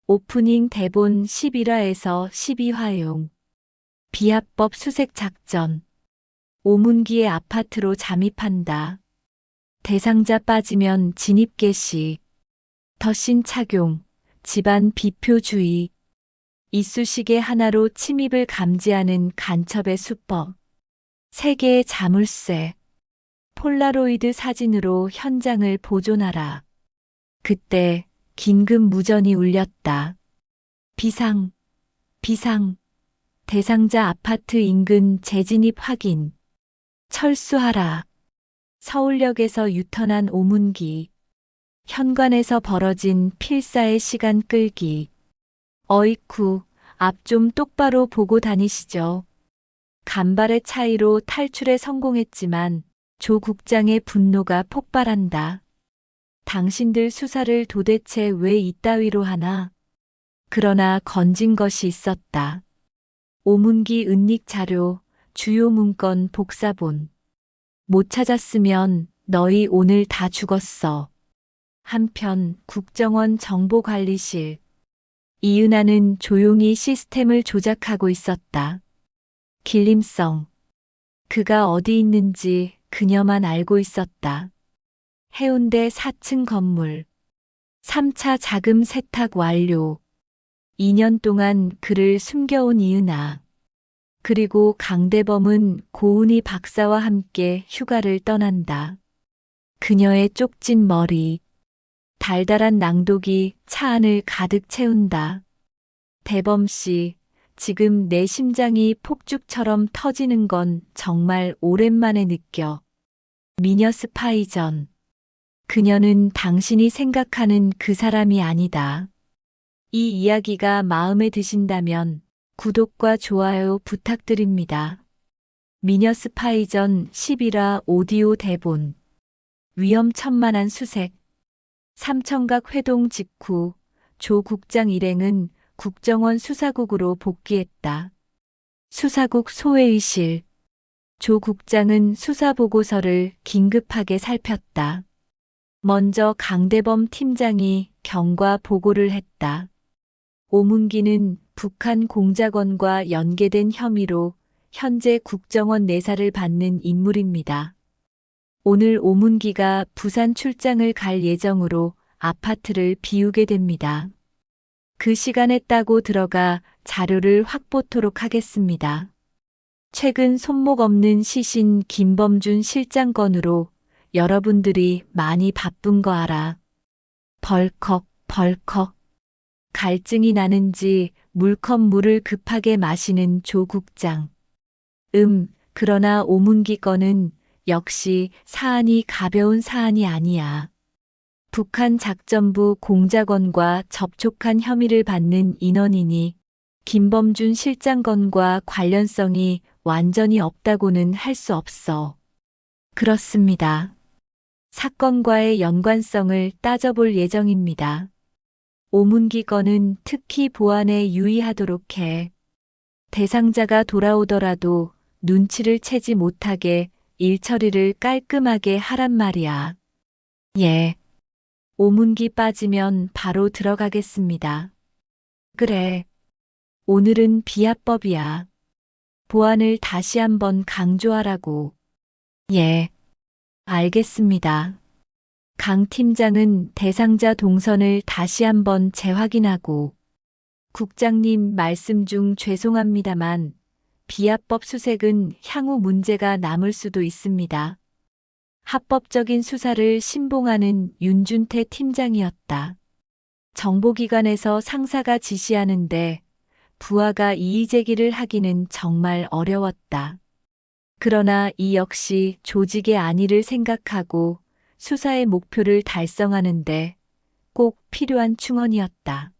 오프닝 대본 11화에서 12화용. 비합법 수색 작전. 오문기의 아파트로 잠입한다. 대상자 빠지면 진입 개시. 덧신 착용. 집안 비표주의. 이쑤시개 하나로 침입을 감지하는 간첩의 수법. 세계의 자물쇠. 폴라로이드 사진으로 현장을 보존하라. 그때 긴급 무전이 울렸다. 비상, 비상. 대상자 아파트 인근 재진입 확인. 철수하라. 서울역에서 유턴한 오문기. 현관에서 벌어진 필사의 시간 끌기. 어이쿠, 앞 좀 똑바로 보고 다니시죠. 간발의 차이로 탈출에 성공했지만 조 국장의 분노가 폭발한다. 당신들 수사를 도대체 왜 이따위로 하나? 그러나 건진 것이 있었다. 오문기 은닉 자료, 주요 문건 복사본. 못 찾았으면 너희 오늘 다 죽었어. 한편 국정원 정보관리실. 이은하는 조용히 시스템을 조작하고 있었다. 길림성. 그가 어디 있는지 그녀만 알고 있었다. 해운대 4층 건물. 3차 자금 세탁 완료. 2년 동안 그를 숨겨온 이은하. 그리고 강대범은 고은희 박사와 함께 휴가를 떠난다. 그녀의 쪽진 머리. 달달한 낭독이 차 안을 가득 채운다. 대범씨, 지금 내 심장이 폭죽처럼 터지는 건 정말 오랜만에 느껴. 미녀 스파이전. 그녀는 당신이 생각하는 그 사람이 아니다. 이 이야기가 마음에 드신다면 구독과 좋아요 부탁드립니다. 미녀 스파이전 11화 오디오 대본. 위험천만한 수색. 삼청각 회동 직후 조 국장 일행은 국정원 수사국으로 복귀했다. 수사국 소회의실. 조 국장은 수사보고서를 긴급하게 살폈다. 먼저 강대범 팀장이 경과 보고를 했다. 오문기는 북한 공작원과 연계된 혐의로 현재 국정원 내사를 받는 인물입니다. 오늘 오문기가 부산 출장을 갈 예정으로 아파트를 비우게 됩니다. 그 시간에 따고 들어가 자료를 확보토록 하겠습니다. 최근 손목 없는 시신 김범준 실장 건으로 여러분들이 많이 바쁜 거 알아. 벌컥, 벌컥. 갈증이 나는지 물컵 물을 급하게 마시는 조 국장. 그러나 오문기 건은 역시 사안이 가벼운 사안이 아니야. 북한 작전부 공작원과 접촉한 혐의를 받는 인원이니 김범준 실장 건과 관련성이 완전히 없다고는 할 수 없어. 그렇습니다. 사건과의 연관성을 따져볼 예정입니다. 오문기 건은 특히 보안에 유의하도록 해. 대상자가 돌아오더라도 눈치를 채지 못하게 일 처리를 깔끔하게 하란 말이야. 예. 오문기 빠지면 바로 들어가겠습니다. 그래. 오늘은 비합법이야. 보안을 다시 한번 강조하라고. 예. 알겠습니다. 강 팀장은 대상자 동선을 다시 한번 재확인하고. 국장님 말씀 중 죄송합니다만 비합법 수색은 향후 문제가 남을 수도 있습니다. 합법적인 수사를 신봉하는 윤준태 팀장이었다. 정보기관에서 상사가 지시하는데 부하가 이의제기를 하기는 정말 어려웠다. 그러나 이 역시 조직의 안위를 생각하고 수사의 목표를 달성하는데 꼭 필요한 충원이었다.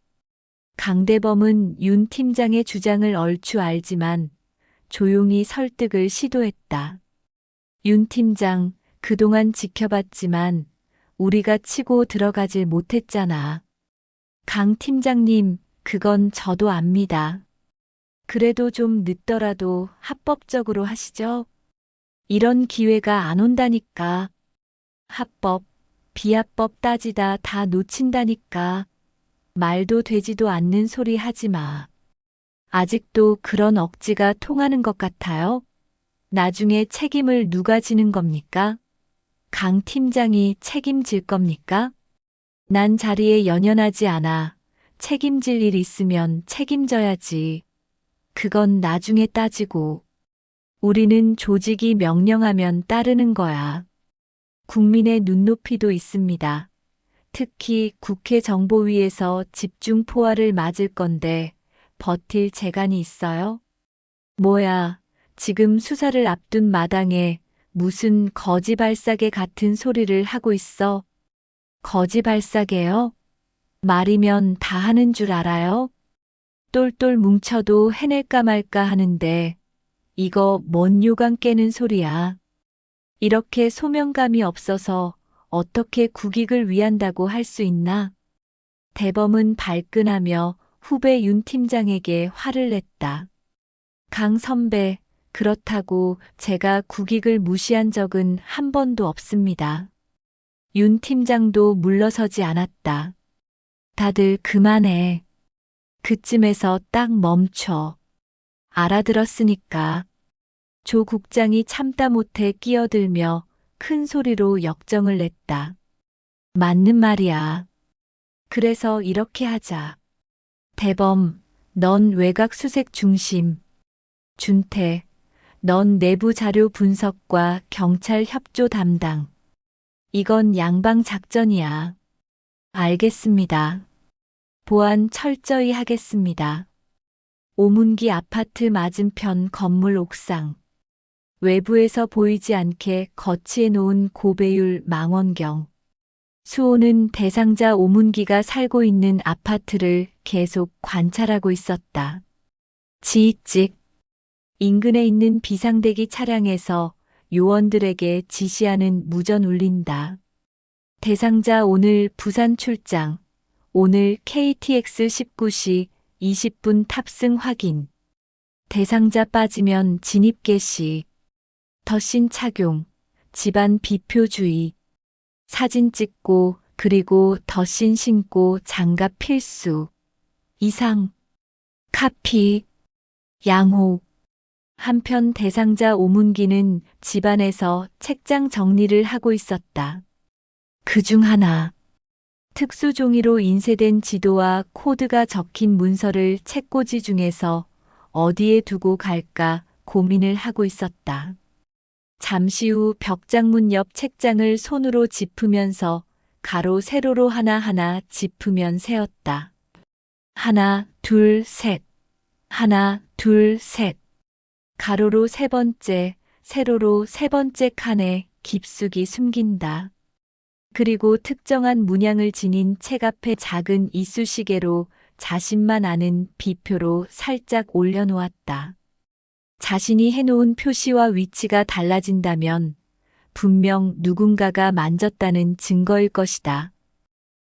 강대범은 윤 팀장의 주장을 얼추 알지만 조용히 설득을 시도했다. 윤 팀장, 그동안 지켜봤지만 우리가 치고 들어가질 못했잖아. 강 팀장님, 그건 저도 압니다. 그래도 좀 늦더라도 합법적으로 하시죠. 이런 기회가 안 온다니까. 합법, 비합법 따지다 다 놓친다니까. 말도 되지도 않는 소리 하지 마. 아직도 그런 억지가 통하는 것 같아요? 나중에 책임을 누가 지는 겁니까? 강 팀장이 책임질 겁니까? 난 자리에 연연하지 않아. 책임질 일 있으면 책임져야지. 그건 나중에 따지고. 우리는 조직이 명령하면 따르는 거야. 국민의 눈높이도 있습니다. 특히 국회 정보위에서 집중 포화를 맞을 건데 버틸 재간이 있어요? 뭐야, 지금 수사를 앞둔 마당에 무슨 거지발사계 같은 소리를 하고 있어? 거지발사계요? 말이면 다 하는 줄 알아요? 똘똘 뭉쳐도 해낼까 말까 하는데 이거 뭔 요강 깨는 소리야. 이렇게 소명감이 없어서 어떻게 국익을 위한다고 할 수 있나? 대범은 발끈하며 후배 윤 팀장에게 화를 냈다. 강 선배, 그렇다고 제가 국익을 무시한 적은 한 번도 없습니다. 윤 팀장도 물러서지 않았다. 다들 그만해. 그쯤에서 딱 멈춰. 알아들었으니까. 조 국장이 참다 못해 끼어들며 큰 소리로 역정을 냈다. 맞는 말이야. 그래서 이렇게 하자. 대범, 넌 외곽 수색 중심. 준태, 넌 내부 자료 분석과 경찰 협조 담당. 이건 양방 작전이야. 알겠습니다. 보안 철저히 하겠습니다. 오문기 아파트 맞은편 건물 옥상. 외부에서 보이지 않게 거치해 놓은 고배율 망원경. 수호는 대상자 오문기가 살고 있는 아파트를 계속 관찰하고 있었다. 지익직. 인근에 있는 비상대기 차량에서 요원들에게 지시하는 무전 울린다. 대상자 오늘 부산 출장. 오늘 KTX 19시 20분 탑승 확인. 대상자 빠지면 진입 개시. 덧신 착용. 집안 비표주의. 사진 찍고 그리고 덧신 신고 장갑 필수. 이상. 카피. 양호. 한편 대상자 오문기는 집안에서 책장 정리를 하고 있었다. 그중 하나. 특수 종이로 인쇄된 지도와 코드가 적힌 문서를 책꽂이 중에서 어디에 두고 갈까 고민을 하고 있었다. 잠시 후 벽장문 옆 책장을 손으로 짚으면서 가로 세로로 하나하나 짚으면 세었다. 하나, 둘, 셋. 하나, 둘, 셋. 가로로 세 번째, 세로로 세 번째 칸에 깊숙이 숨긴다. 그리고 특정한 문양을 지닌 책 앞에 작은 이쑤시개로 자신만 아는 비표로 살짝 올려놓았다. 자신이 해놓은 표시와 위치가 달라진다면 분명 누군가가 만졌다는 증거일 것이다.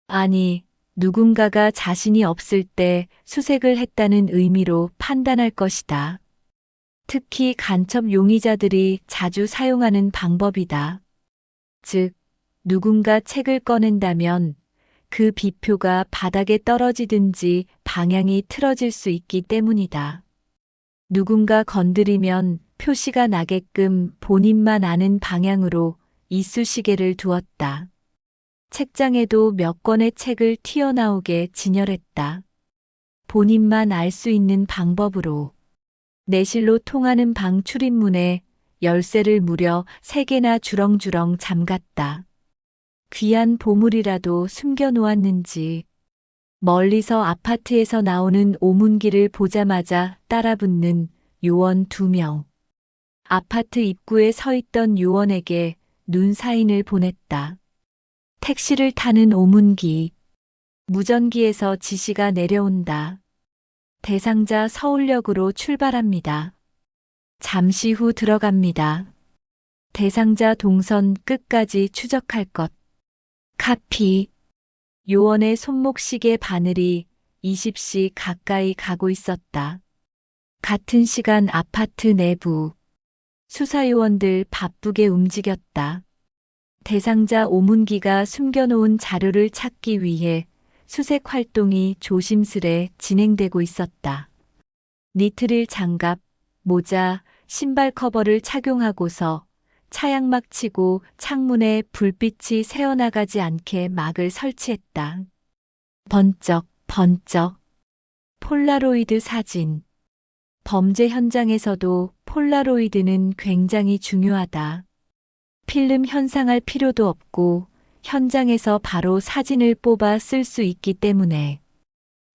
아니, 누군가가 자신이 없을 때 수색을 했다는 의미로 판단할 것이다. 특히 간첩 용의자들이 자주 사용하는 방법이다. 즉, 누군가 책을 꺼낸다면 그 비표가 바닥에 떨어지든지 방향이 틀어질 수 있기 때문이다. 누군가 건드리면 표시가 나게끔 본인만 아는 방향으로 이쑤시개를 두었다. 책장에도 몇 권의 책을 튀어나오게 진열했다. 본인만 알 수 있는 방법으로. 내실로 통하는 방 출입문에 열쇠를 무려 3개나 주렁주렁 잠갔다. 귀한 보물이라도 숨겨놓았는지. 멀리서 아파트에서 나오는 오문기를 보자마자 따라붙는 요원 2명. 아파트 입구에 서 있던 요원에게 눈사인을 보냈다. 택시를 타는 오문기. 무전기에서 지시가 내려온다. 대상자 서울역으로 출발합니다. 잠시 후 들어갑니다. 대상자 동선 끝까지 추적할 것. 카피. 요원의 손목시계 바늘이 20시 가까이 가고 있었다. 같은 시간 아파트 내부. 수사요원들 바쁘게 움직였다. 대상자 오문기가 숨겨놓은 자료를 찾기 위해 수색 활동이 조심스레 진행되고 있었다. 니트릴 장갑, 모자, 신발 커버를 착용하고서 차양막 치고 창문에 불빛이 새어나가지 않게 막을 설치했다. 번쩍, 번쩍. 폴라로이드 사진. 범죄 현장에서도 폴라로이드는 굉장히 중요하다. 필름 현상할 필요도 없고 현장에서 바로 사진을 뽑아 쓸 수 있기 때문에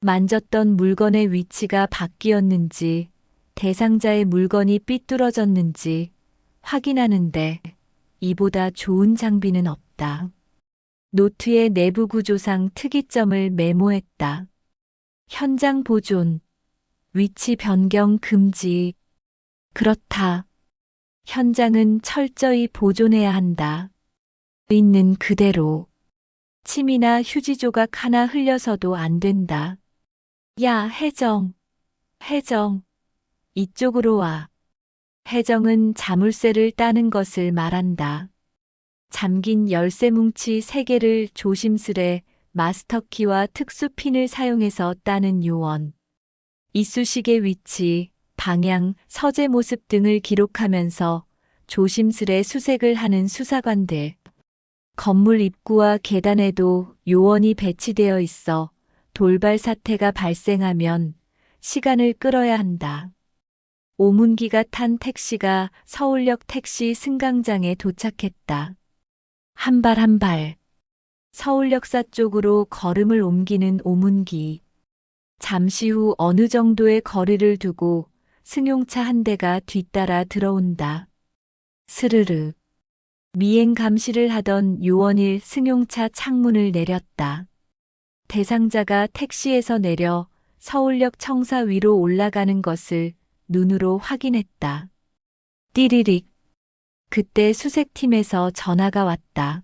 만졌던 물건의 위치가 바뀌었는지 대상자의 물건이 삐뚤어졌는지 확인하는데 이보다 좋은 장비는 없다. 노트의 내부 구조상 특이점을 메모했다. 현장 보존, 위치 변경 금지. 그렇다. 현장은 철저히 보존해야 한다. 있는 그대로. 침이나 휴지 조각 하나 흘려서도 안 된다. 야, 혜정. 혜정. 이쪽으로 와. 혜정은 자물쇠를 따는 것을 말한다. 잠긴 열쇠 뭉치 3개를 조심스레 마스터키와 특수핀을 사용해서 따는 요원. 이쑤시개 위치, 방향, 서재 모습 등을 기록하면서 조심스레 수색을 하는 수사관들. 건물 입구와 계단에도 요원이 배치되어 있어 돌발 사태가 발생하면 시간을 끌어야 한다. 오문기가 탄 택시가 서울역 택시 승강장에 도착했다. 한 발 한 발. 서울역사 쪽으로 걸음을 옮기는 오문기. 잠시 후 어느 정도의 거리를 두고 승용차 한 대가 뒤따라 들어온다. 스르르. 미행 감시를 하던 요원일 승용차 창문을 내렸다. 대상자가 택시에서 내려 서울역 청사 위로 올라가는 것을 눈으로 확인했다. 띠리릭. 그때 수색팀에서 전화가 왔다.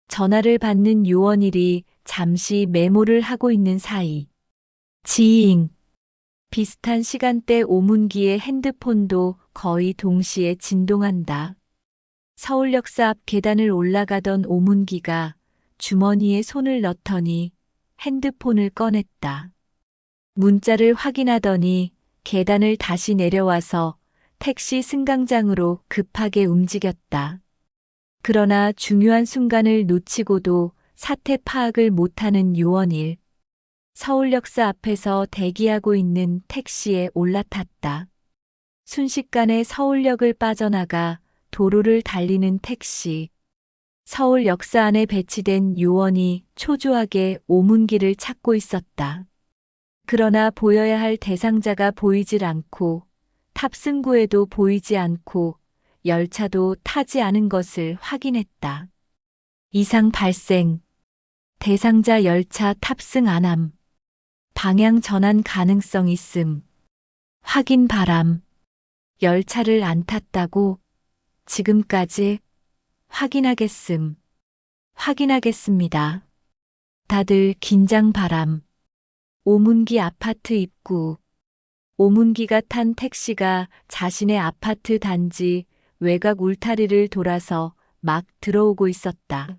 전화를 받는 요원일이 잠시 메모를 하고 있는 사이. 지잉. 비슷한 시간대 오문기의 핸드폰도 거의 동시에 진동한다. 서울역사 앞 계단을 올라가던 오문기가 주머니에 손을 넣더니 핸드폰을 꺼냈다. 문자를 확인하더니 계단을 다시 내려와서 택시 승강장으로 급하게 움직였다. 그러나 중요한 순간을 놓치고도 사태 파악을 못하는 요원일. 서울역사 앞에서 대기하고 있는 택시에 올라탔다. 순식간에 서울역을 빠져나가 도로를 달리는 택시. 서울역사 안에 배치된 요원이 초조하게 오문기를 찾고 있었다. 그러나 보여야 할 대상자가 보이질 않고 탑승구에도 보이지 않고 열차도 타지 않은 것을 확인했다. 이상 발생. 대상자 열차 탑승 안함. 방향 전환 가능성 있음. 확인 바람. 열차를 안 탔다고? 지금까지? 확인하겠음. 확인하겠습니다. 다들 긴장 바람. 오문기 아파트 입구. 오문기가 탄 택시가 자신의 아파트 단지 외곽 울타리를 돌아서 막 들어오고 있었다.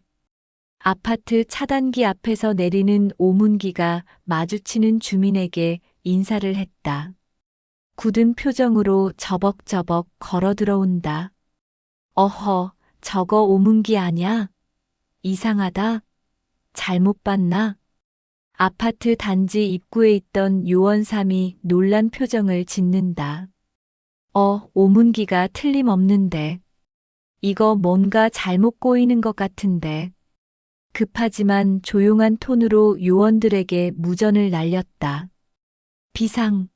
아파트 차단기 앞에서 내리는 오문기가 마주치는 주민에게 인사를 했다. 굳은 표정으로 저벅저벅 걸어 들어온다. 어허, 저거 오문기 아냐? 이상하다. 잘못 봤나? 아파트 단지 입구에 있던 요원삼이 놀란 표정을 짓는다. 오문기가 틀림없는데. 이거 뭔가 잘못 꼬이는 것 같은데. 급하지만 조용한 톤으로 요원들에게 무전을 날렸다. 비상,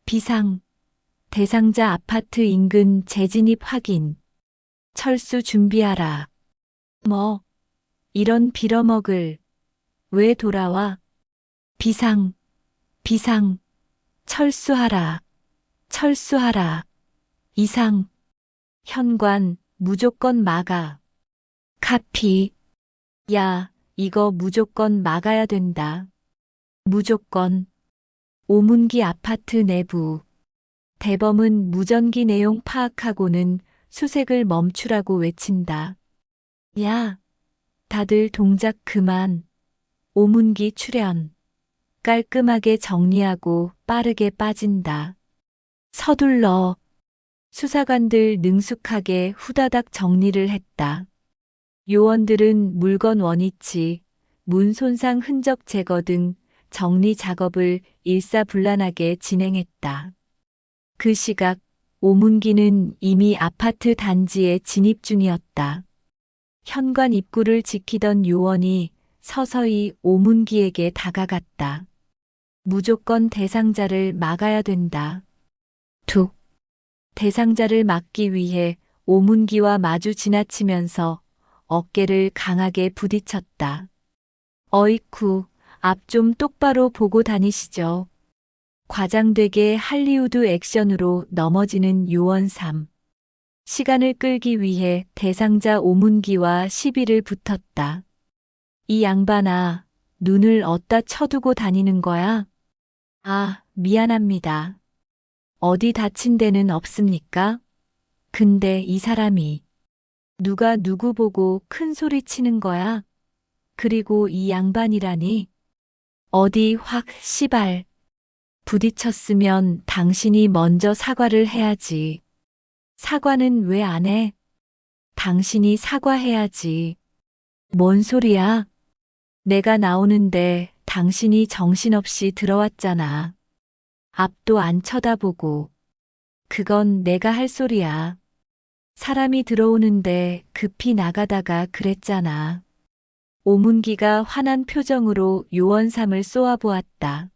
비상. 대상자 아파트 인근 재진입 확인. 철수 준비하라. 뭐, 이런 빌어먹을. 왜 돌아와? 비상, 비상. 철수하라. 철수하라. 이상. 현관, 무조건 막아. 카피. 야, 이거 무조건 막아야 된다. 무조건. 오문기 아파트 내부. 대범은 무전기 내용 파악하고는 수색을 멈추라고 외친다. 야, 다들 동작 그만. 오문기 출연. 깔끔하게 정리하고 빠르게 빠진다. 서둘러. 수사관들 능숙하게 후다닥 정리를 했다. 요원들은 물건 원위치, 문 손상 흔적 제거 등 정리 작업을 일사불란하게 진행했다. 그 시각 오문기는 이미 아파트 단지에 진입 중이었다. 현관 입구를 지키던 요원이 서서히 오문기에게 다가갔다. 무조건 대상자를 막아야 된다. 툭. 대상자를 막기 위해 오문기와 마주 지나치면서 어깨를 강하게 부딪혔다. 어이쿠, 앞 좀 똑바로 보고 다니시죠. 과장되게 할리우드 액션으로 넘어지는 요원 3. 시간을 끌기 위해 대상자 오문기와 시비를 붙었다. 이 양반아, 눈을 어디다 쳐두고 다니는 거야? 아, 미안합니다. 어디 다친 데는 없습니까? 근데 이 사람이 누가 누구 보고 큰 소리 치는 거야? 그리고 이 양반이라니? 어디 확 시발. 부딪혔으면 당신이 먼저 사과를 해야지. 사과는 왜 안 해? 당신이 사과해야지. 뭔 소리야? 내가 나오는데 당신이 정신없이 들어왔잖아. 앞도 안 쳐다보고. 그건 내가 할 소리야. 사람이 들어오는데 급히 나가다가 그랬잖아. 오문기가 화난 표정으로 요원삼을 쏘아보았다.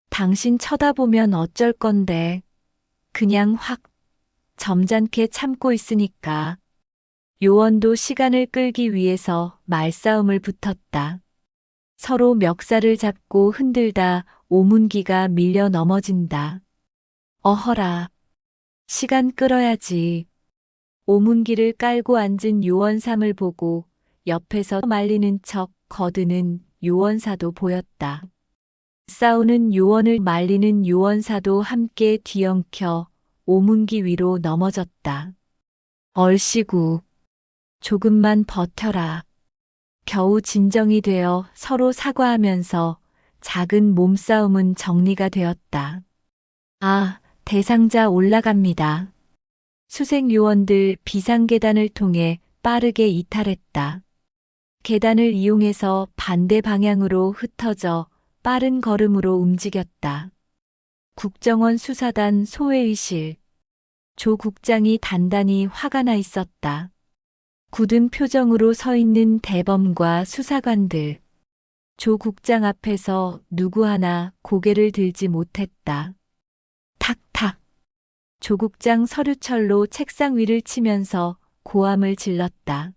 당신 쳐다보면 어쩔 건데. 그냥 확 점잖게 참고 있으니까. 요원도 시간을 끌기 위해서 말싸움을 붙었다. 서로 멱살을 잡고 흔들다 오문기가 밀려 넘어진다. 어허라. 시간 끌어야지. 오문기를 깔고 앉은 요원삼을 보고 옆에서 말리는 척 거드는 요원사도 보였다. 싸우는 요원을 말리는 요원사도 함께 뒤엉켜 오문기 위로 넘어졌다. 얼씨구. 조금만 버텨라. 겨우 진정이 되어 서로 사과하면서 작은 몸싸움은 정리가 되었다. 아, 대상자 올라갑니다. 수색 요원들 비상계단을 통해 빠르게 이탈했다. 계단을 이용해서 반대 방향으로 흩어져 빠른 걸음으로 움직였다. 국정원 수사단 소회의실. 조 국장이 단단히 화가 나 있었다. 굳은 표정으로 서 있는 대범과 수사관들. 조 국장 앞에서 누구 하나 고개를 들지 못했다. 탁탁. 조 국장 서류철로 책상 위를 치면서 고함을 질렀다.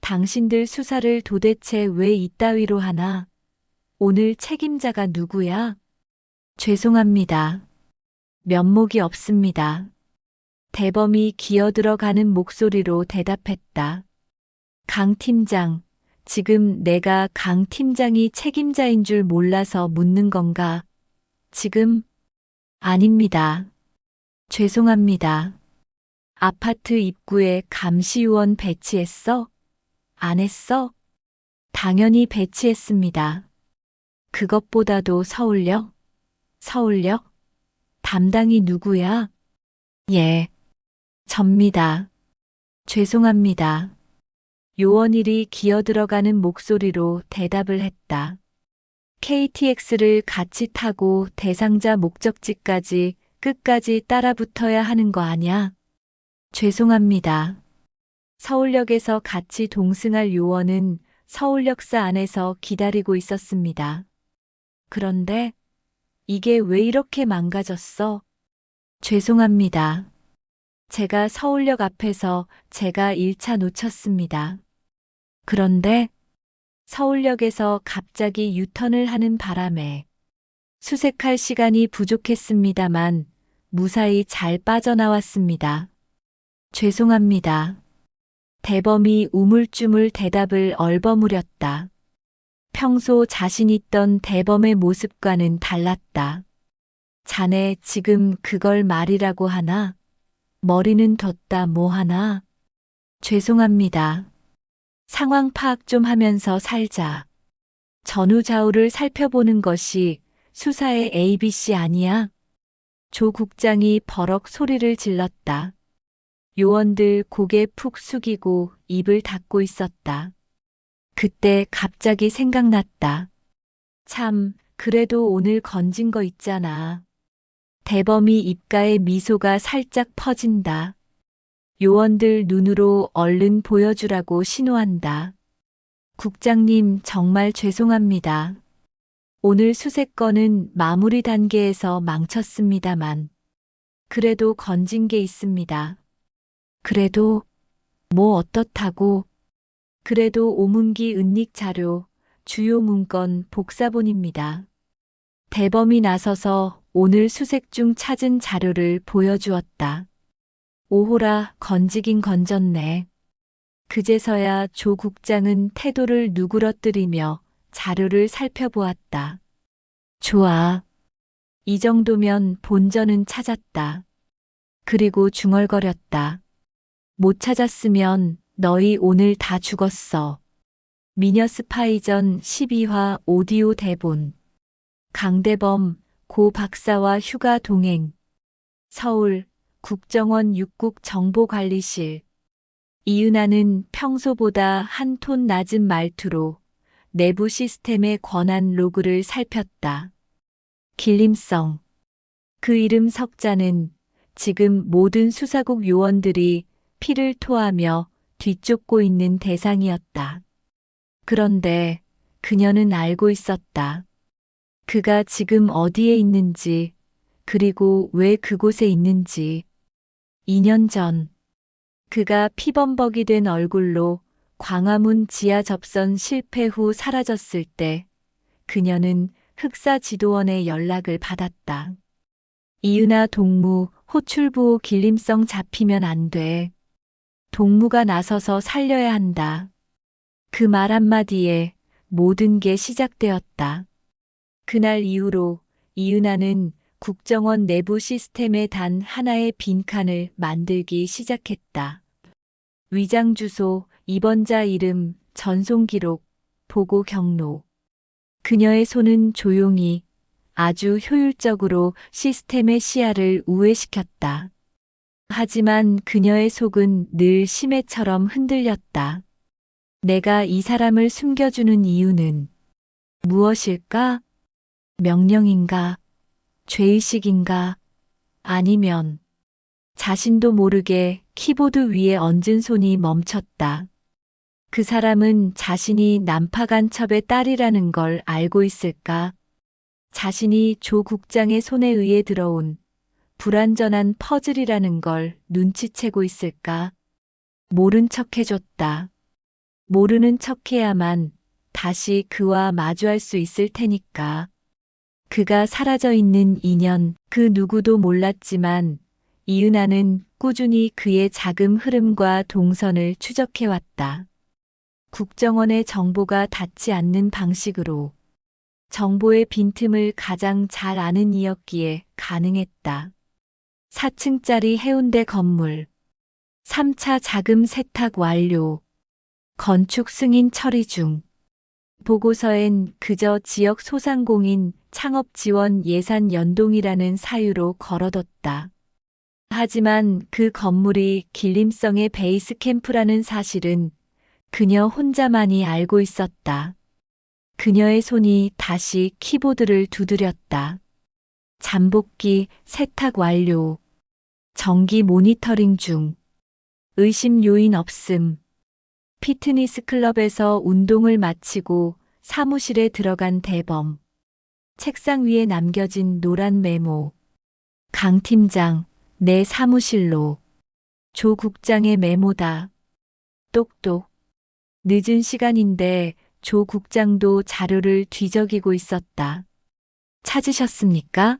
당신들 수사를 도대체 왜 이따위로 하나? 오늘 책임자가 누구야? 죄송합니다. 면목이 없습니다. 대범이 기어들어가는 목소리로 대답했다. 강 팀장, 지금 내가 강 팀장이 책임자인 줄 몰라서 묻는 건가? 지금? 아닙니다. 죄송합니다. 아파트 입구에 감시요원 배치했어? 안 했어? 당연히 배치했습니다. 그것보다도 서울역? 서울역? 담당이 누구야? 예. 접니다. 죄송합니다. 요원일이 기어들어가는 목소리로 대답을 했다. KTX를 같이 타고 대상자 목적지까지 끝까지 따라붙어야 하는 거 아냐? 죄송합니다. 서울역에서 같이 동승할 요원은 서울역사 안에서 기다리고 있었습니다. 그런데 이게 왜 이렇게 망가졌어? 죄송합니다. 제가 서울역 앞에서 제가 1차 놓쳤습니다. 그런데 서울역에서 갑자기 유턴을 하는 바람에 수색할 시간이 부족했습니다만 무사히 잘 빠져나왔습니다. 죄송합니다. 대범이 우물쭈물 대답을 얼버무렸다. 평소 자신 있던 대범의 모습과는 달랐다. 자네 지금 그걸 말이라고 하나? 머리는 뒀다 뭐 하나? 죄송합니다. 상황 파악 좀 하면서 살자. 전후좌우를 살펴보는 것이 수사의 ABC 아니야? 조 국장이 버럭 소리를 질렀다. 요원들 고개 푹 숙이고 입을 닫고 있었다. 그때 갑자기 생각났다. 참, 그래도 오늘 건진 거 있잖아. 대범이 입가에 미소가 살짝 퍼진다. 요원들 눈으로 얼른 보여주라고 신호한다. 국장님, 정말 죄송합니다. 오늘 수색건은 마무리 단계에서 망쳤습니다만. 그래도 건진 게 있습니다. 그래도, 뭐 어떻다고. 그래도 오문기 은닉 자료, 주요 문건 복사본입니다. 대범이 나서서 오늘 수색 중 찾은 자료를 보여주었다. 오호라, 건지긴 건졌네. 그제서야 조 국장은 태도를 누그러뜨리며 자료를 살펴보았다. 좋아. 이 정도면 본전은 찾았다. 그리고 중얼거렸다. 못 찾았으면 너희 오늘 다 죽었어. 미녀 스파이전 12화 오디오 대본. 강대범, 고 박사와 휴가 동행. 서울, 국정원 육국 정보관리실. 이은하는 평소보다 한 톤 낮은 말투로 내부 시스템의 권한 로그를 살폈다. 길림성. 그 이름 석자는 지금 모든 수사국 요원들이 피를 토하며 뒤쫓고 있는 대상이었다. 그런데 그녀는 알고 있었다. 그가 지금 어디에 있는지, 그리고 왜 그곳에 있는지. 2년 전, 그가 피범벅이 된 얼굴로 광화문 지하 접선 실패 후 사라졌을 때, 그녀는 흑사지도원의 연락을 받았다. 이은하 동무, 호출부호 길림성 잡히면 안 돼. 동무가 나서서 살려야 한다. 그 말 한마디에 모든 게 시작되었다. 그날 이후로 이은하는 국정원 내부 시스템에 단 하나의 빈칸을 만들기 시작했다. 위장 주소, 입원자 이름, 전송 기록, 보고 경로. 그녀의 손은 조용히 아주 효율적으로 시스템의 시야를 우회시켰다. 하지만 그녀의 속은 늘 심해처럼 흔들렸다. 내가 이 사람을 숨겨주는 이유는 무엇일까? 명령인가? 죄의식인가? 아니면 자신도 모르게 키보드 위에 얹은 손이 멈췄다. 그 사람은 자신이 난파간첩의 딸이라는 걸 알고 있을까? 자신이 조 국장의 손에 의해 들어온 불완전한 퍼즐이라는 걸 눈치채고 있을까? 모른 척 해줬다. 모르는 척해야만 다시 그와 마주할 수 있을 테니까. 그가 사라져 있는 2년, 그 누구도 몰랐지만 이은하는 꾸준히 그의 자금 흐름과 동선을 추적해왔다. 국정원의 정보가 닿지 않는 방식으로. 정보의 빈틈을 가장 잘 아는 이였기에 가능했다. 4층짜리 해운대 건물. 3차 자금 세탁 완료. 건축 승인 처리 중. 보고서엔 그저 지역 소상공인 창업 지원 예산 연동이라는 사유로 걸어뒀다. 하지만 그 건물이 길림성의 베이스 캠프라는 사실은 그녀 혼자만이 알고 있었다. 그녀의 손이 다시 키보드를 두드렸다. 잠복기 세탁 완료. 정기 모니터링 중. 의심 요인 없음. 피트니스 클럽에서 운동을 마치고 사무실에 들어간 대범. 책상 위에 남겨진 노란 메모. 강 팀장, 내 사무실로. 조 국장의 메모다. 똑똑. 늦은 시간인데 조 국장도 자료를 뒤적이고 있었다. 찾으셨습니까?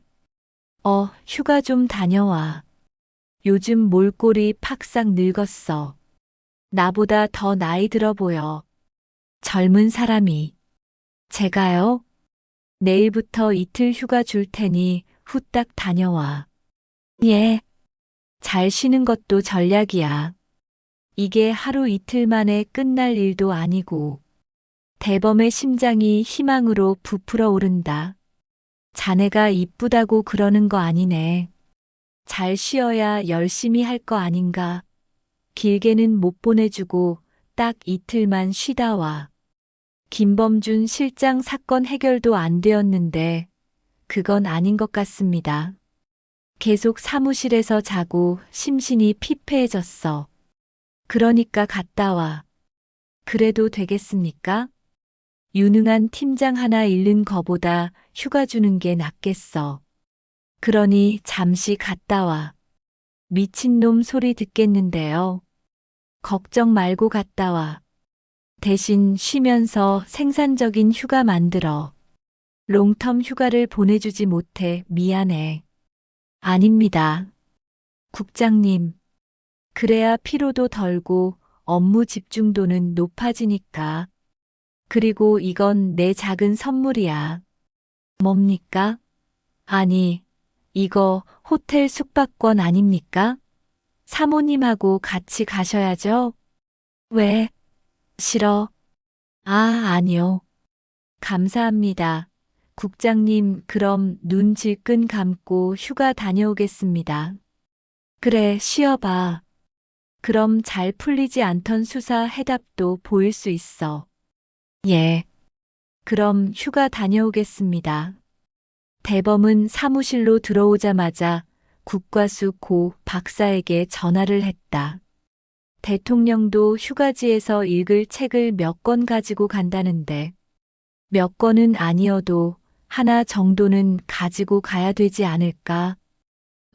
휴가 좀 다녀와. 요즘 몰골이 팍싹 늙었어. 나보다 더 나이 들어 보여. 젊은 사람이. 제가요? 내일부터 이틀 휴가 줄 테니 후딱 다녀와. 예. 잘 쉬는 것도 전략이야. 이게 하루 이틀 만에 끝날 일도 아니고. 대범의 심장이 희망으로 부풀어 오른다. 자네가 이쁘다고 그러는 거 아니네. 잘 쉬어야 열심히 할 거 아닌가. 길게는 못 보내주고 딱 이틀만 쉬다 와. 김범준 실장 사건 해결도 안 되었는데 그건 아닌 것 같습니다. 계속 사무실에서 자고 심신이 피폐해졌어. 그러니까 갔다 와. 그래도 되겠습니까? 유능한 팀장 하나 잃는 거보다 휴가 주는 게 낫겠어. 그러니 잠시 갔다 와. 미친놈 소리 듣겠는데요. 걱정 말고 갔다 와. 대신 쉬면서 생산적인 휴가 만들어. 롱텀 휴가를 보내주지 못해 미안해. 아닙니다. 국장님. 그래야 피로도 덜고 업무 집중도는 높아지니까. 그리고 이건 내 작은 선물이야. 뭡니까? 아니, 이거 호텔 숙박권 아닙니까? 사모님하고 같이 가셔야죠. 왜? 싫어? 아, 아니요. 감사합니다. 국장님, 그럼 눈 질끈 감고 휴가 다녀오겠습니다. 그래, 쉬어봐. 그럼 잘 풀리지 않던 수사 해답도 보일 수 있어. 예. 그럼 휴가 다녀오겠습니다. 대범은 사무실로 들어오자마자 국과수 고 박사에게 전화를 했다. 대통령도 휴가지에서 읽을 책을 몇 권 가지고 간다는데 몇 권은 아니어도 하나 정도는 가지고 가야 되지 않을까?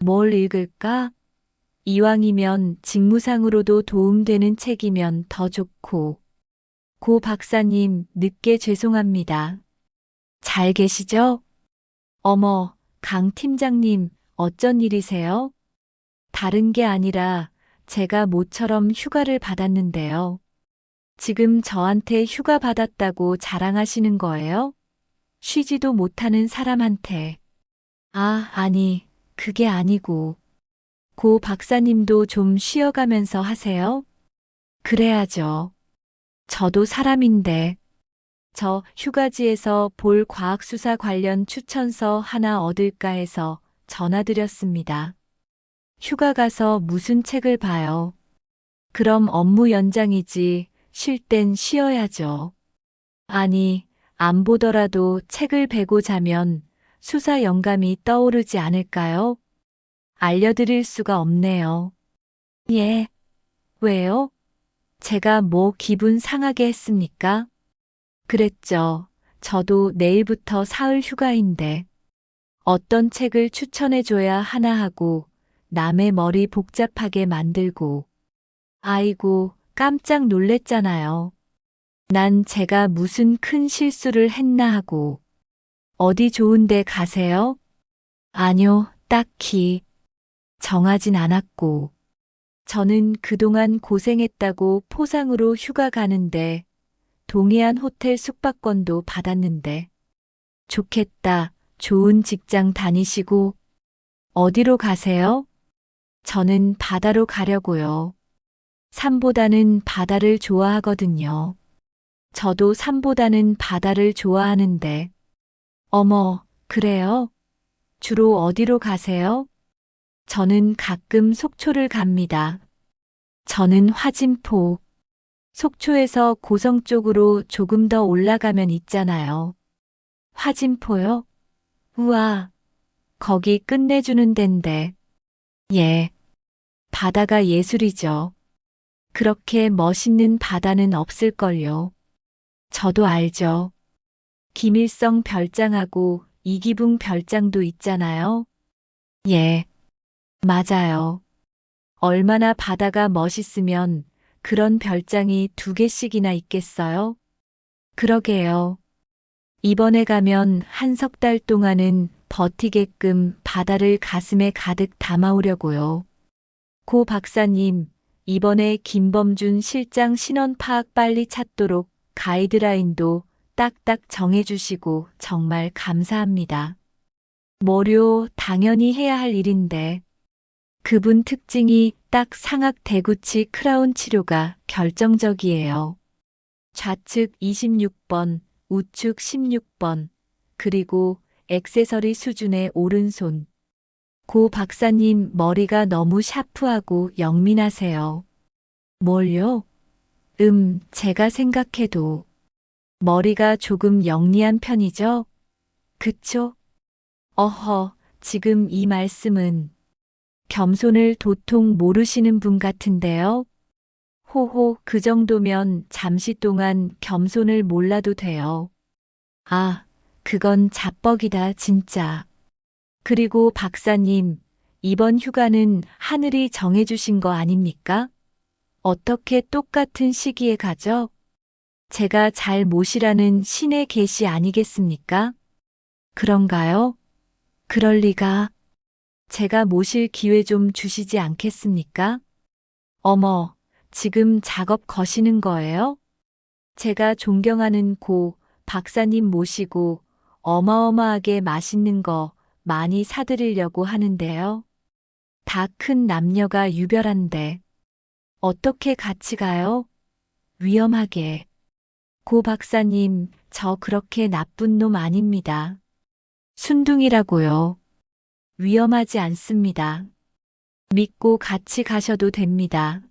뭘 읽을까? 이왕이면 직무상으로도 도움되는 책이면 더 좋고. 고 박사님, 늦게 죄송합니다. 잘 계시죠? 어머, 강 팀장님, 어쩐 일이세요? 다른 게 아니라 제가 모처럼 휴가를 받았는데요. 지금 저한테 휴가 받았다고 자랑하시는 거예요? 쉬지도 못하는 사람한테. 아, 아니, 그게 아니고. 고 박사님도 좀 쉬어가면서 하세요? 그래야죠. 저도 사람인데. 저 휴가지에서 볼 과학수사 관련 추천서 하나 얻을까 해서 전화드렸습니다. 휴가 가서 무슨 책을 봐요. 그럼 업무 연장이지, 쉴 땐 쉬어야죠. 아니, 안 보더라도 책을 베고 자면 수사 영감이 떠오르지 않을까요? 알려드릴 수가 없네요. 예. 왜요? 제가 뭐 기분 상하게 했습니까? 그랬죠. 저도 내일부터 사흘 휴가인데 어떤 책을 추천해줘야 하나 하고 남의 머리 복잡하게 만들고. 아이고, 깜짝 놀랬잖아요. 난 제가 무슨 큰 실수를 했나 하고. 어디 좋은 데 가세요? 아니요, 딱히. 정하진 않았고. 저는 그동안 고생했다고 포상으로 휴가 가는데 동해안 호텔 숙박권도 받았는데. 좋겠다. 좋은 직장 다니시고. 어디로 가세요? 저는 바다로 가려고요. 산보다는 바다를 좋아하거든요. 저도 산보다는 바다를 좋아하는데. 어머, 그래요? 주로 어디로 가세요? 저는 가끔 속초를 갑니다. 저는 화진포. 속초에서 고성 쪽으로 조금 더 올라가면 있잖아요. 화진포요? 우와, 거기 끝내주는 덴데. 예. 바다가 예술이죠. 그렇게 멋있는 바다는 없을걸요. 저도 알죠. 김일성 별장하고 이기붕 별장도 있잖아요. 예. 맞아요. 얼마나 바다가 멋있으면 그런 별장이 2개씩이나 있겠어요? 그러게요. 이번에 가면 한 석 달 동안은 버티게끔 바다를 가슴에 가득 담아오려고요. 고 박사님, 이번에 김범준 실장 신원 파악 빨리 찾도록 가이드라인도 딱딱 정해주시고 정말 감사합니다. 뭐료 당연히 해야 할 일인데. 그분 특징이 딱 상악 대구치 크라운 치료가 결정적이에요. 좌측 26번, 우측 16번, 그리고 액세서리 수준의 오른손. 고 박사님 머리가 너무 샤프하고 영민하세요. 뭘요? 제가 생각해도 머리가 조금 영리한 편이죠? 그쵸? 어허, 지금 이 말씀은 겸손을 도통 모르시는 분 같은데요? 호호, 그 정도면 잠시 동안 겸손을 몰라도 돼요. 아, 그건 자뻑이다, 진짜. 그리고 박사님, 이번 휴가는 하늘이 정해주신 거 아닙니까? 어떻게 똑같은 시기에 가죠? 제가 잘 모시라는 신의 계시 아니겠습니까? 그런가요? 그럴 리가. 제가 모실 기회 좀 주시지 않겠습니까? 어머, 지금 작업 거시는 거예요? 제가 존경하는 고 박사님 모시고 어마어마하게 맛있는 거 많이 사드리려고 하는데요. 다 큰 남녀가 유별한데 어떻게 같이 가요? 위험하게. 고 박사님, 저 그렇게 나쁜 놈 아닙니다. 순둥이라고요. 위험하지 않습니다. 믿고 같이 가셔도 됩니다.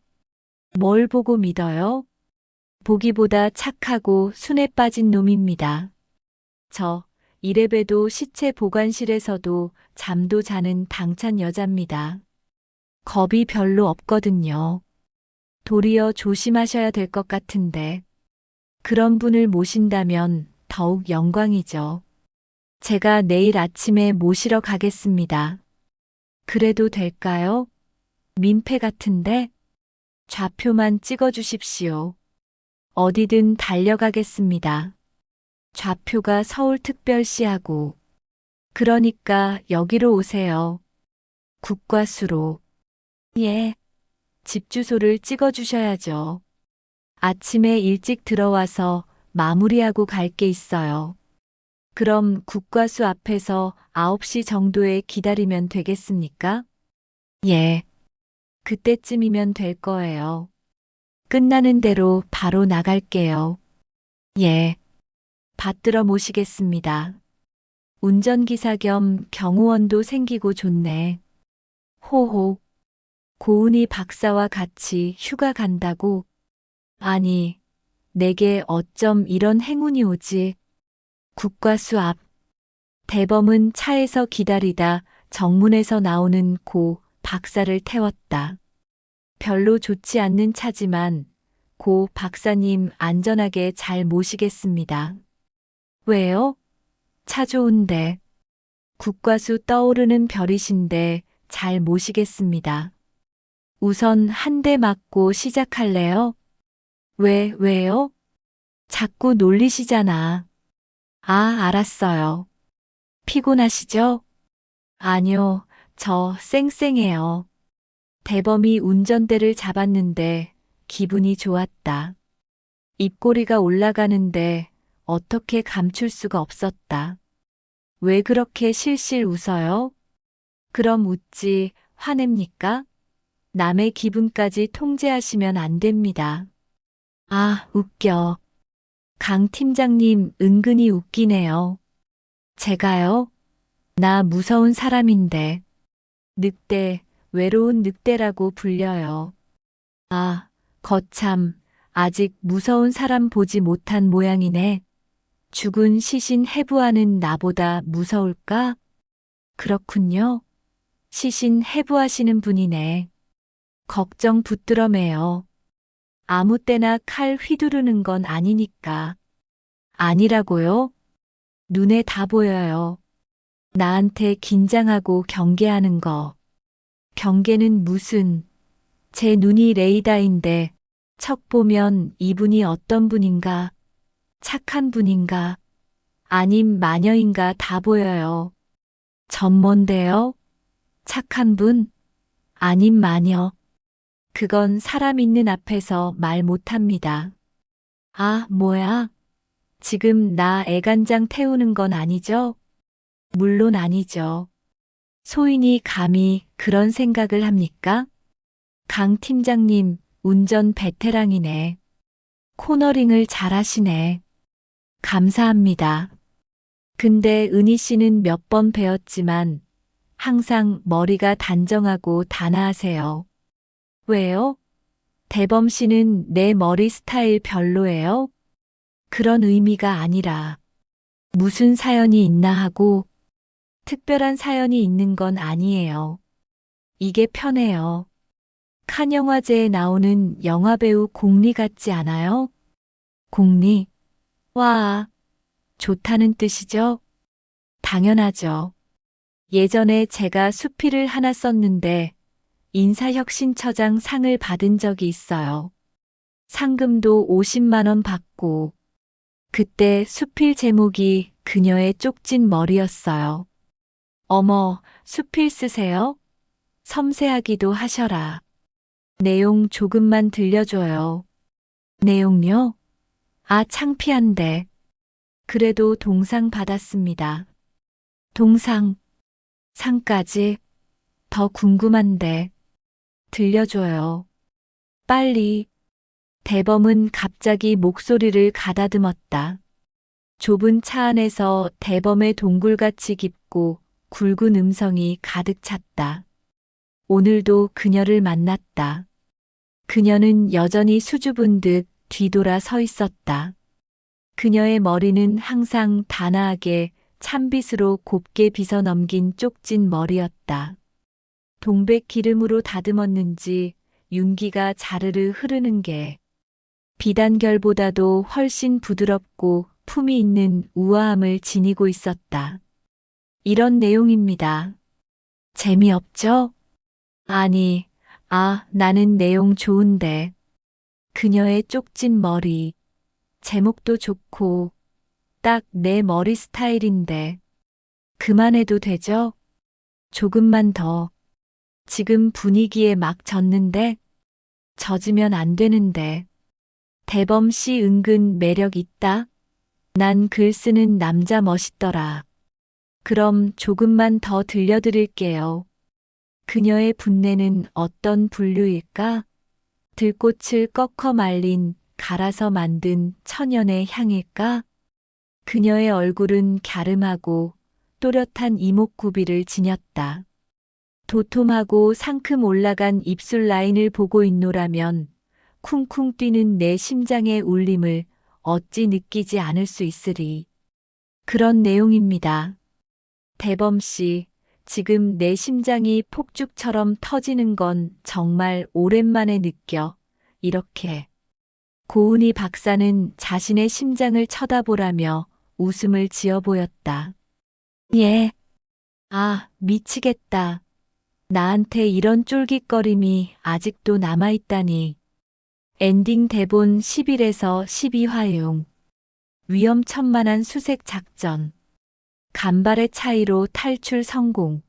뭘 보고 믿어요? 보기보다 착하고 순에 빠진 놈입니다. 저 이래봬도 시체 보관실에서도 잠도 자는 당찬 여자입니다. 겁이 별로 없거든요. 도리어 조심하셔야 될 것 같은데. 그런 분을 모신다면 더욱 영광이죠. 제가 내일 아침에 모시러 가겠습니다. 그래도 될까요? 민폐 같은데? 좌표만 찍어 주십시오. 어디든 달려가겠습니다. 좌표가 서울특별시하고. 그러니까 여기로 오세요. 국과수로. 예. 집 주소를 찍어 주셔야죠. 아침에 일찍 들어와서 마무리하고 갈 게 있어요. 그럼 국과수 앞에서 9시 정도에 기다리면 되겠습니까? 예. 그때쯤이면 될 거예요. 끝나는 대로 바로 나갈게요. 예. 받들어 모시겠습니다. 운전기사 겸 경호원도 생기고 좋네. 호호. 고은이 박사와 같이 휴가 간다고? 아니, 내게 어쩜 이런 행운이 오지? 국과수 앞. 대범은 차에서 기다리다 정문에서 나오는 고 박사를 태웠다. 별로 좋지 않는 차지만 고 박사님 안전하게 잘 모시겠습니다. 왜요? 차 좋은데. 국과수 떠오르는 별이신데 잘 모시겠습니다. 우선 한 대 맞고 시작할래요? 왜요? 자꾸 놀리시잖아. 아, 알았어요. 피곤하시죠? 아니요, 저 쌩쌩해요. 대범이 운전대를 잡았는데 기분이 좋았다. 입꼬리가 올라가는데 어떻게 감출 수가 없었다. 왜 그렇게 실실 웃어요? 그럼 웃지, 화냅니까? 남의 기분까지 통제하시면 안 됩니다. 아, 웃겨. 강 팀장님 은근히 웃기네요. 제가요? 나 무서운 사람인데. 늑대, 외로운 늑대라고 불려요. 아, 거참, 아직 무서운 사람 보지 못한 모양이네. 죽은 시신 해부하는 나보다 무서울까? 그렇군요. 시신 해부하시는 분이네. 걱정 붙들어 매요. 아무 때나 칼 휘두르는 건 아니니까. 아니라고요? 눈에 다 보여요. 나한테 긴장하고 경계하는 거. 경계는 무슨, 제 눈이 레이더인데 척 보면 이분이 어떤 분인가, 착한 분인가, 아님 마녀인가 다 보여요. 전 뭔데요? 착한 분? 아님 마녀. 그건 사람 있는 앞에서 말 못합니다. 아, 뭐야? 지금 나 애간장 태우는 건 아니죠? 물론 아니죠. 소인이 감히 그런 생각을 합니까? 강 팀장님, 운전 베테랑이네. 코너링을 잘하시네. 감사합니다. 근데 은희 씨는 몇 번 배웠지만 항상 머리가 단정하고 단아하세요. 왜요? 대범 씨는 내 머리 스타일 별로예요? 그런 의미가 아니라 무슨 사연이 있나 하고 특별한 사연이 있는 건 아니에요. 이게 편해요. 칸 영화제에 나오는 영화배우 공리 같지 않아요? 공리? 와, 좋다는 뜻이죠? 당연하죠. 예전에 제가 수필을 하나 썼는데 인사혁신처장 상을 받은 적이 있어요. 상금도 50만 원 받고 그때 수필 제목이 그녀의 쪽진 머리였어요. 어머, 수필 쓰세요? 섬세하기도 하셔라. 내용 조금만 들려줘요. 내용요? 아, 창피한데. 그래도 동상 받았습니다. 동상, 상까지? 더 궁금한데. 들려줘요. 빨리. 대범은 갑자기 목소리를 가다듬었다. 좁은 차 안에서 대범의 동굴같이 깊고 굵은 음성이 가득 찼다. 오늘도 그녀를 만났다. 그녀는 여전히 수줍은 듯 뒤돌아 서 있었다. 그녀의 머리는 항상 단아하게 찬빗으로 곱게 빗어 넘긴 쪽진 머리였다. 동백 기름으로 다듬었는지 윤기가 자르르 흐르는 게 비단결보다도 훨씬 부드럽고 품이 있는 우아함을 지니고 있었다. 이런 내용입니다. 재미없죠? 아니, 나는 내용 좋은데. 그녀의 쪽진 머리. 제목도 좋고, 딱 내 머리 스타일인데. 그만해도 되죠? 조금만 더. 지금 분위기에 막 젖는데? 젖으면 안 되는데. 대범 씨 은근 매력 있다? 난 글 쓰는 남자 멋있더라. 그럼 조금만 더 들려드릴게요. 그녀의 분내는 어떤 분류일까? 들꽃을 꺾어 말린 갈아서 만든 천연의 향일까? 그녀의 얼굴은 갸름하고 또렷한 이목구비를 지녔다. 도톰하고 상큼 올라간 입술 라인을 보고 있노라면 쿵쿵 뛰는 내 심장의 울림을 어찌 느끼지 않을 수 있으리. 그런 내용입니다. 대범 씨, 지금 내 심장이 폭죽처럼 터지는 건 정말 오랜만에 느껴. 이렇게. 고은희 박사는 자신의 심장을 쳐다보라며 웃음을 지어 보였다. 예. 아, 미치겠다. 나한테 이런 쫄깃거림이 아직도 남아있다니. 엔딩 대본 11에서 12화용. 위험천만한 수색 작전. 간발의 차이로 탈출 성공.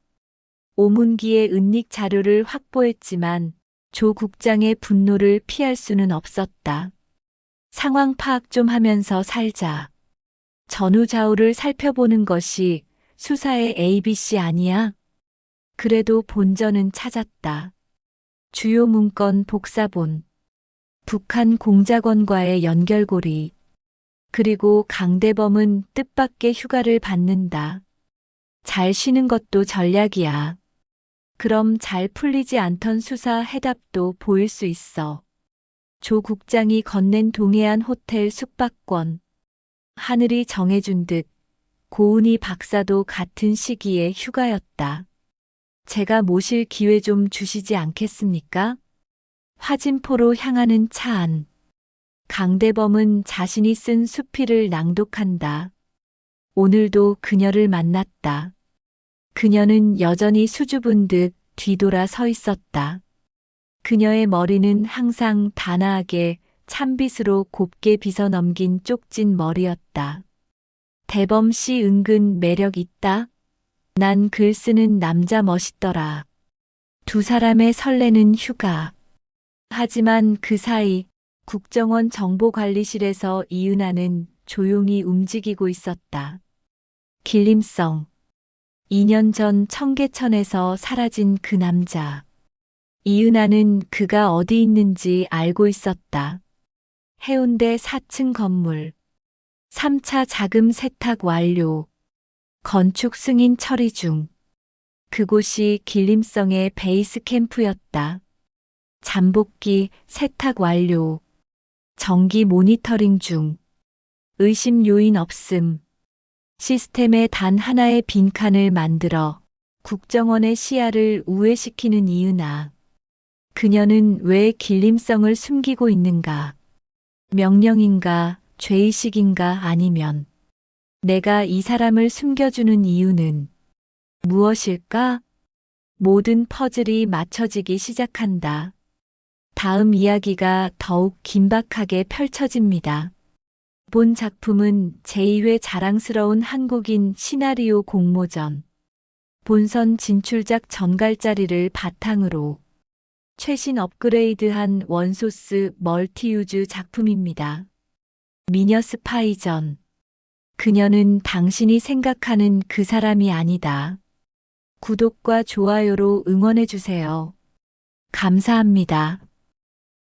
오문기의 은닉 자료를 확보했지만 조 국장의 분노를 피할 수는 없었다. 상황 파악 좀 하면서 살자. 전후좌우를 살펴보는 것이 수사의 ABC 아니야? 그래도 본전은 찾았다. 주요 문건 복사본. 북한 공작원과의 연결고리. 그리고 강대범은 뜻밖의 휴가를 받는다. 잘 쉬는 것도 전략이야. 그럼 잘 풀리지 않던 수사 해답도 보일 수 있어. 조 국장이 건넨 동해안 호텔 숙박권. 하늘이 정해준 듯 고은희 박사도 같은 시기에 휴가였다. 제가 모실 기회 좀 주시지 않겠습니까? 화진포로 향하는 차 안. 강대범은 자신이 쓴 수필을 낭독한다. 오늘도 그녀를 만났다. 그녀는 여전히 수줍은 듯 뒤돌아 서 있었다. 그녀의 머리는 항상 단아하게 찬빗으로 곱게 빗어 넘긴 쪽진 머리였다. 대범 씨 은근 매력 있다? 난 글 쓰는 남자 멋있더라. 두 사람의 설레는 휴가. 하지만 그 사이 국정원 정보관리실에서 이은하는 조용히 움직이고 있었다. 길림성. 2년 전 청계천에서 사라진 그 남자. 이은하는 그가 어디 있는지 알고 있었다. 해운대 4층 건물. 3차 자금 세탁 완료. 건축 승인 처리 중. 그곳이 길림성의 베이스 캠프였다. 잠복기 세탁 완료. 정기 모니터링 중. 의심 요인 없음. 시스템에 단 하나의 빈칸을 만들어 국정원의 시야를 우회시키는 이유나. 그녀는 왜 길림성을 숨기고 있는가? 명령인가, 죄의식인가 아니면 내가 이 사람을 숨겨주는 이유는 무엇일까? 모든 퍼즐이 맞춰지기 시작한다. 다음 이야기가 더욱 긴박하게 펼쳐집니다. 본 작품은 제2회 자랑스러운 한국인 시나리오 공모전 본선 진출작 전갈짜리를 바탕으로 최신 업그레이드한 원소스 멀티유즈 작품입니다. 미녀 스파이전. 그녀는 당신이 생각하는 그 사람이 아니다. 구독과 좋아요로 응원해주세요. 감사합니다.